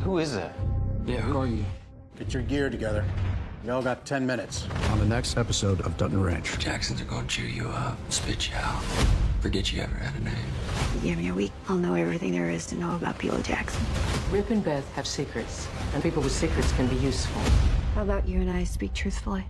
Who is that? Yeah, who are you? Get your gear together. Y'all got 10 minutes. On the next episode of Dutton Ranch. Jacksons are gonna chew you up, spit you out, forget you ever had a name. Give me a week, I'll know everything there is to know about Beulah Jackson. Rip and Beth have secrets, and people with secrets can be useful. How about you and I speak truthfully?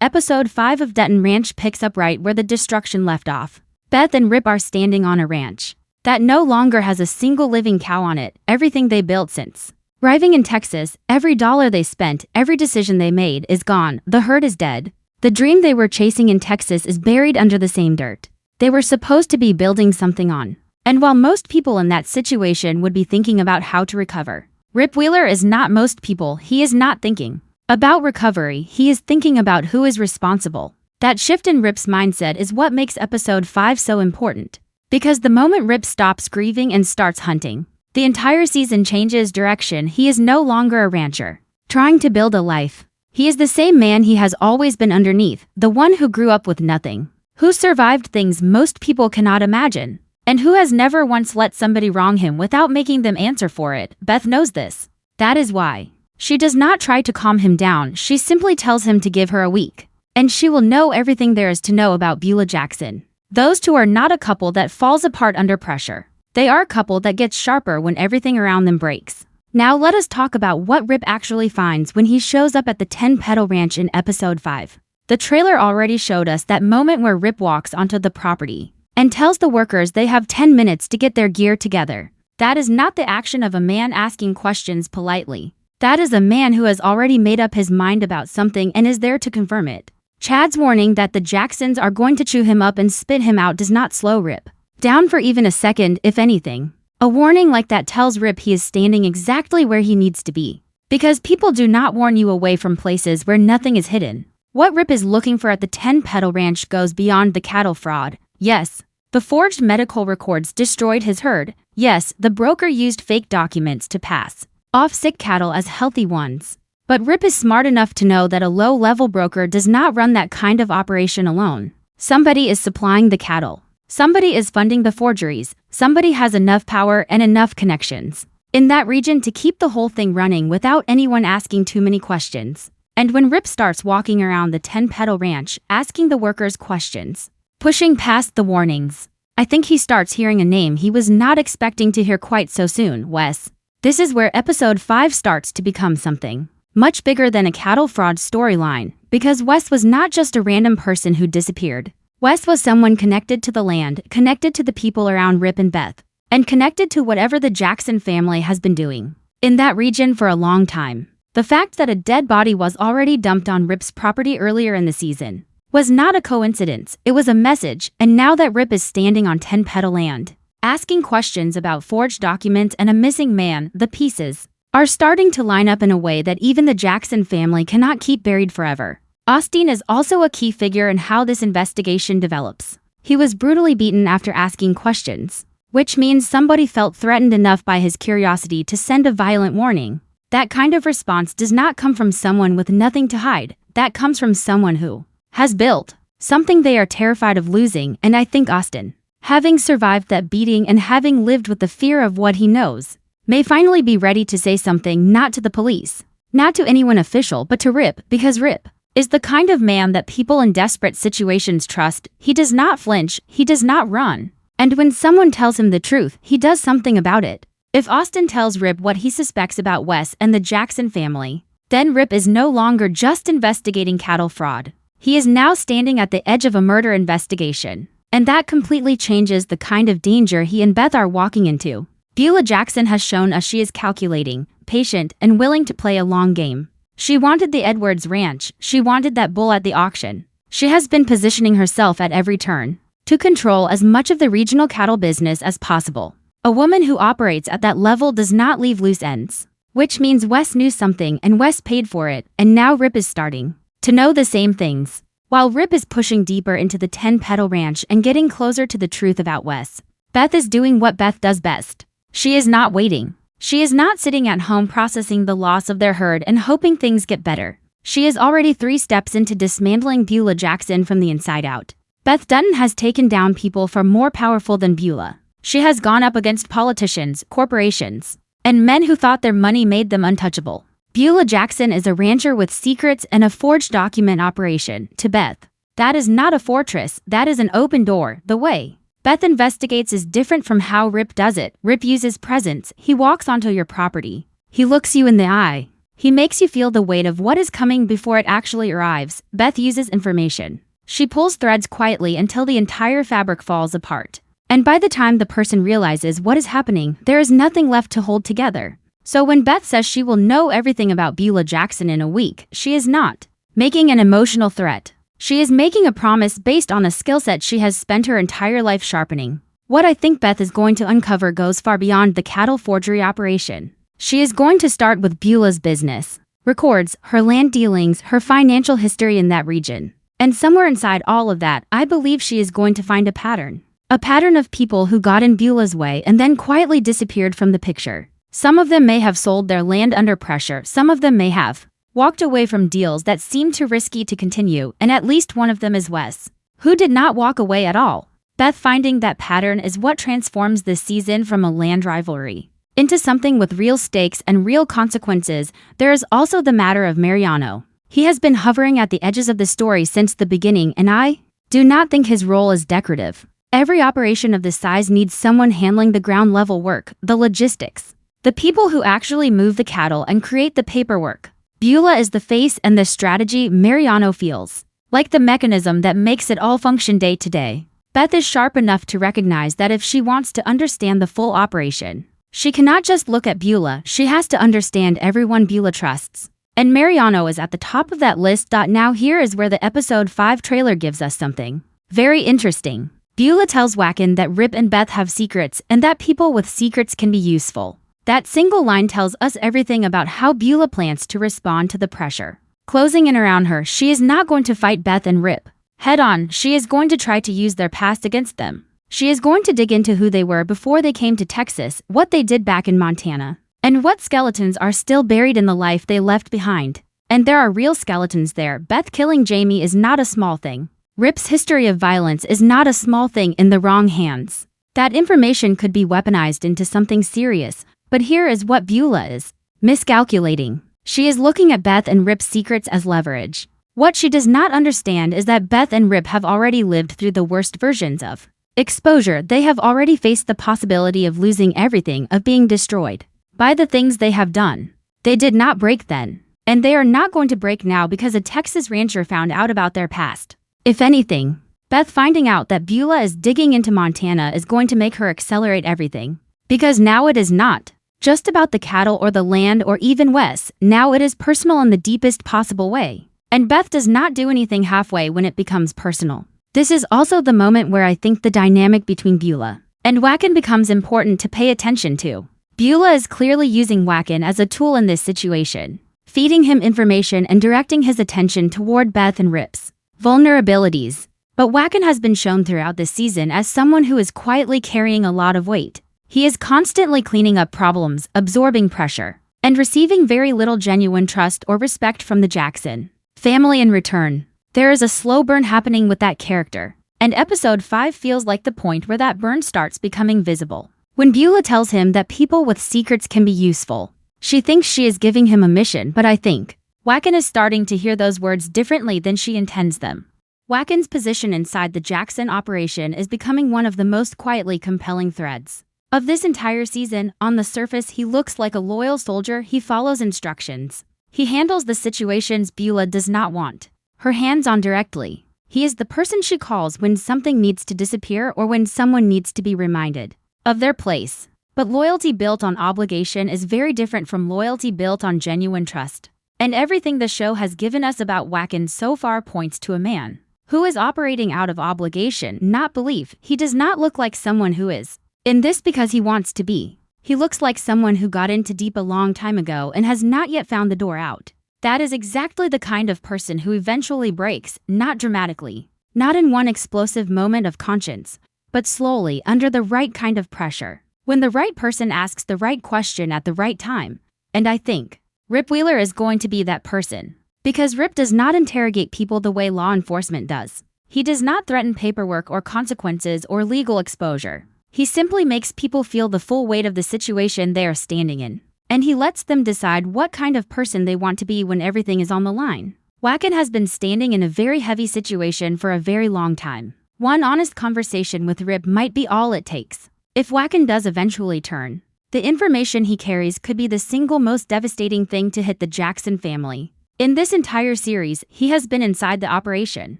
Episode 5 of Dutton Ranch picks up right where the destruction left off. Beth and Rip are standing on a ranch that no longer has a single living cow on it, everything they built since arriving in Texas, every dollar they spent, every decision they made is gone, the herd is dead. The dream they were chasing in Texas is buried under the same dirt they were supposed to be building something on. And while most people in that situation would be thinking about how to recover, Rip Wheeler is not most people. He is not thinking about recovery, he is thinking about who is responsible. That shift in Rip's mindset is what makes episode 5 so important. Because the moment Rip stops grieving and starts hunting, the entire season changes direction. He is no longer a rancher trying to build a life. He is the same man he has always been underneath, the one who grew up with nothing, who survived things most people cannot imagine, and who has never once let somebody wrong him without making them answer for it. Beth knows this. That is why she does not try to calm him down. She simply tells him to give her a week, and she will know everything there is to know about Beulah Jackson. Those two are not a couple that falls apart under pressure. They are a couple that gets sharper when everything around them breaks. Now let us talk about what Rip actually finds when he shows up at the 10-Petal Ranch in episode 5. The trailer already showed us that moment where Rip walks onto the property and tells the workers they have 10 minutes to get their gear together. That is not the action of a man asking questions politely. That is a man who has already made up his mind about something and is there to confirm it. Chad's warning that the Jacksons are going to chew him up and spit him out does not slow Rip down for even a second, if anything. A warning like that tells Rip he is standing exactly where he needs to be. Because people do not warn you away from places where nothing is hidden. What Rip is looking for at the 10-Petal Ranch goes beyond the cattle fraud. Yes, the forged medical records destroyed his herd. Yes, the broker used fake documents to pass off sick cattle as healthy ones. But Rip is smart enough to know that a low-level broker does not run that kind of operation alone. Somebody is supplying the cattle. Somebody is funding the forgeries. Somebody has enough power and enough connections in that region to keep the whole thing running without anyone asking too many questions. And when Rip starts walking around the 10-Petal Ranch, asking the workers questions, pushing past the warnings, I think he starts hearing a name he was not expecting to hear quite so soon: Wes. This is where episode 5 starts to become something much bigger than a cattle fraud storyline, because Wes was not just a random person who disappeared. Wes was someone connected to the land, connected to the people around Rip and Beth, and connected to whatever the Jackson family has been doing in that region for a long time. The fact that a dead body was already dumped on Rip's property earlier in the season was not a coincidence, it was a message. And now that Rip is standing on 10-Petal land, asking questions about forged documents and a missing man, the pieces are starting to line up in a way that even the Jackson family cannot keep buried forever. Austin is also a key figure in how this investigation develops. He was brutally beaten after asking questions, which means somebody felt threatened enough by his curiosity to send a violent warning. That kind of response does not come from someone with nothing to hide. That comes from someone who has built something they are terrified of losing. And I think Austin, having survived that beating and having lived with the fear of what he knows, may finally be ready to say something, not to the police, not to anyone official, but to Rip, because Rip is the kind of man that people in desperate situations trust. He does not flinch, he does not run. And when someone tells him the truth, he does something about it. If Austin tells Rip what he suspects about Wes and the Jackson family, then Rip is no longer just investigating cattle fraud. He is now standing at the edge of a murder investigation. And that completely changes the kind of danger he and Beth are walking into. Beulah Jackson has shown us she is calculating, patient, and willing to play a long game. She wanted the Edwards Ranch. She wanted that bull at the auction. She has been positioning herself at every turn to control as much of the regional cattle business as possible. A woman who operates at that level does not leave loose ends, which means Wes knew something and Wes paid for it, and now Rip is starting to know the same things. While Rip is pushing deeper into the 10-Petal Ranch and getting closer to the truth about Wes, Beth is doing what Beth does best. She is not waiting. She is not sitting at home processing the loss of their herd and hoping things get better. She is already 3 steps into dismantling Beulah Jackson from the inside out. Beth Dutton has taken down people far more powerful than Beulah. She has gone up against politicians, corporations, and men who thought their money made them untouchable. Beulah Jackson is a rancher with secrets and a forged document operation. To Beth, that is not a fortress, that is an open door. The way Beth investigates is different from how Rip does it. Rip uses presence. He walks onto your property. He looks you in the eye. He makes you feel the weight of what is coming before it actually arrives. Beth uses information. She pulls threads quietly until the entire fabric falls apart. And by the time the person realizes what is happening, there is nothing left to hold together. So when Beth says she will know everything about Beulah Jackson in a week, she is not making an emotional threat. She is making a promise based on a skill set she has spent her entire life sharpening. What I think Beth is going to uncover goes far beyond the cattle forgery operation. She is going to start with Beulah's business, records, her land dealings, her financial history in that region. And somewhere inside all of that, I believe she is going to find a pattern. A pattern of people who got in Beulah's way and then quietly disappeared from the picture. Some of them may have sold their land under pressure, some of them may have walked away from deals that seemed too risky to continue, and at least one of them is Wes, who did not walk away at all. Beth finding that pattern is what transforms this season from a land rivalry into something with real stakes and real consequences. There is also the matter of Mariano. He has been hovering at the edges of the story since the beginning, and I do not think his role is decorative. Every operation of this size needs someone handling the ground level work, the logistics, the people who actually move the cattle and create the paperwork. Beulah is the face and the strategy. Mariano feels like the mechanism that makes it all function day to day. Beth is sharp enough to recognize that if she wants to understand the full operation, she cannot just look at Beulah, she has to understand everyone Beulah trusts. And Mariano is at the top of that list. Now here is where the episode 5 trailer gives us something very interesting. Beulah tells Wacken that Rip and Beth have secrets and that people with secrets can be useful. That single line tells us everything about how Beulah plans to respond to the pressure closing in around her. She is not going to fight Beth and Rip head on. She is going to try to use their past against them. She is going to dig into who they were before they came to Texas, what they did back in Montana, and what skeletons are still buried in the life they left behind. And there are real skeletons there. Beth killing Jamie is not a small thing. Rip's history of violence is not a small thing in the wrong hands. That information could be weaponized into something serious, but here is what Beulah is miscalculating. She is looking at Beth and Rip's secrets as leverage. What she does not understand is that Beth and Rip have already lived through the worst versions of exposure. They have already faced the possibility of losing everything, of being destroyed by the things they have done. They did not break then, and they are not going to break now because a Texas rancher found out about their past. If anything, Beth finding out that Beulah is digging into Montana is going to make her accelerate everything. Because now it is not just about the cattle or the land or even Wes, now it is personal in the deepest possible way. And Beth does not do anything halfway when it becomes personal. This is also the moment where I think the dynamic between Beulah and Wacken becomes important to pay attention to. Beulah is clearly using Wacken as a tool in this situation, feeding him information and directing his attention toward Beth and Rip's vulnerabilities. But Wacken has been shown throughout this season as someone who is quietly carrying a lot of weight. He is constantly cleaning up problems, absorbing pressure, and receiving very little genuine trust or respect from the Jackson family in return. There is a slow burn happening with that character, and episode 5 feels like the point where that burn starts becoming visible. When Beulah tells him that people with secrets can be useful, she thinks she is giving him a mission, but I think Wacken is starting to hear those words differently than she intends them. Wacken's position inside the Jackson operation is becoming one of the most quietly compelling threads of this entire season. On the surface, he looks like a loyal soldier. He follows instructions. He handles the situations Beulah does not want her hands on directly. He is the person she calls when something needs to disappear or when someone needs to be reminded of their place. But loyalty built on obligation is very different from loyalty built on genuine trust. And everything the show has given us about Wacken so far points to a man who is operating out of obligation, not belief. He does not look like someone who is in this because he wants to be. He looks like someone who got into deep a long time ago and has not yet found the door out. That is exactly the kind of person who eventually breaks, not dramatically, not in one explosive moment of conscience, but slowly under the right kind of pressure, when the right person asks the right question at the right time. And I think Rip Wheeler is going to be that person. Because Rip does not interrogate people the way law enforcement does. He does not threaten paperwork or consequences or legal exposure. He simply makes people feel the full weight of the situation they are standing in. And he lets them decide what kind of person they want to be when everything is on the line. Wachan has been standing in a very heavy situation for a very long time. One honest conversation with Rip might be all it takes. If Wachan does eventually turn, the information he carries could be the single most devastating thing to hit the Jackson family. In this entire series, he has been inside the operation.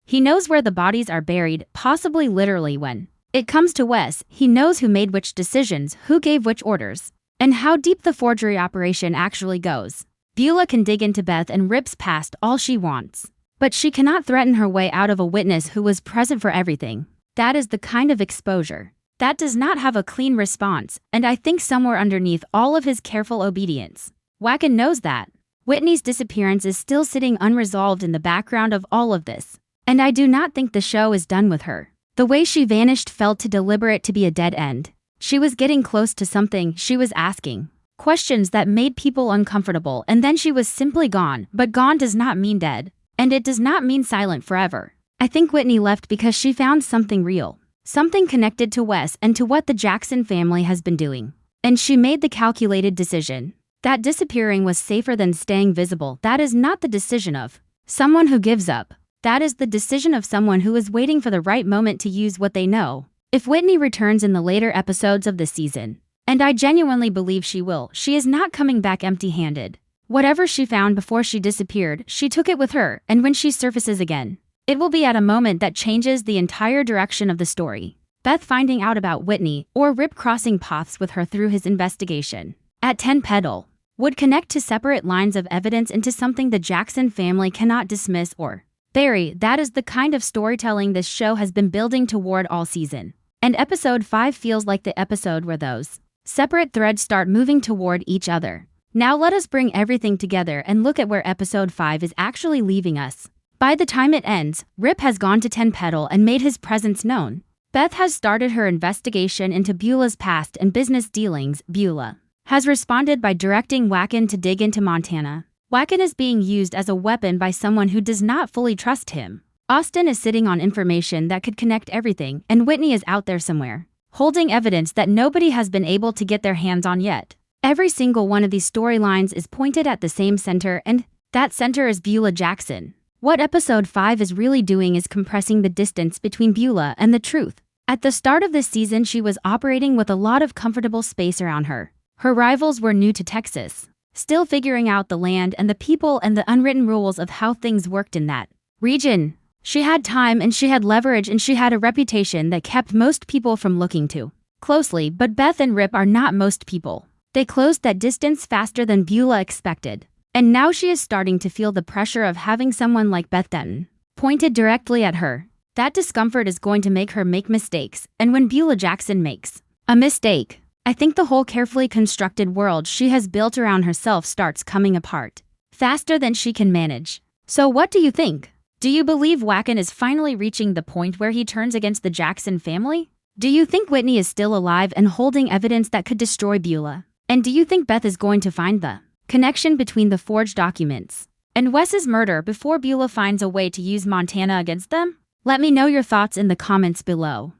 He knows where the bodies are buried, possibly literally when it comes to Wes, he knows who made which decisions, who gave which orders, and how deep the forgery operation actually goes. Beulah can dig into Beth and Rip's past all she wants, but she cannot threaten her way out of a witness who was present for everything. That is the kind of exposure that does not have a clean response, and I think somewhere underneath all of his careful obedience, Wachan knows that. Whitney's disappearance is still sitting unresolved in the background of all of this, and I do not think the show is done with her. The way she vanished felt too deliberate to be a dead end. She was getting close to something, she was asking questions that made people uncomfortable, and then she was simply gone. But gone does not mean dead, and it does not mean silent forever. I think Whitney left because she found something real, something connected to Wes and to what the Jackson family has been doing. And she made the calculated decision that disappearing was safer than staying visible. That is not the decision of someone who gives up. That is the decision of someone who is waiting for the right moment to use what they know. If Whitney returns in the later episodes of this season, and I genuinely believe she will, she is not coming back empty-handed. Whatever she found before she disappeared, she took it with her, and when she surfaces again, it will be at a moment that changes the entire direction of the story. Beth finding out about Whitney, or Rip crossing paths with her through his investigation at 10 Pedal, would connect to separate lines of evidence into something the Jackson family cannot dismiss or bury. That is the kind of storytelling this show has been building toward all season. And episode 5 feels like the episode where those separate threads start moving toward each other. Now let us bring everything together and look at where episode 5 is actually leaving us. By the time it ends, Rip has gone to 10 Pedal and made his presence known. Beth has started her investigation into Beulah's past and business dealings. Beulah has responded by directing Wachan to dig into Montana. Wachan is being used as a weapon by someone who does not fully trust him. Austin is sitting on information that could connect everything, and Whitney is out there somewhere, holding evidence that nobody has been able to get their hands on yet. Every single one of these storylines is pointed at the same center, and that center is Beulah Jackson. What episode 5 is really doing is compressing the distance between Beulah and the truth. At the start of this season, she was operating with a lot of comfortable space around her. Her rivals were new to Texas, still figuring out the land and the people and the unwritten rules of how things worked in that region. She had time and she had leverage and she had a reputation that kept most people from looking too closely, but Beth and Rip are not most people. They closed that distance faster than Beulah expected. And now she is starting to feel the pressure of having someone like Beth Dutton pointed directly at her. That discomfort is going to make her make mistakes, and when Beulah Jackson makes a mistake, I think the whole carefully constructed world she has built around herself starts coming apart faster than she can manage. So what do you think? Do you believe Wachan is finally reaching the point where he turns against the Jackson family? Do you think Whitney is still alive and holding evidence that could destroy Beulah? And do you think Beth is going to find the connection between the forged documents and Wes's murder before Beulah finds a way to use Montana against them? Let me know your thoughts in the comments below.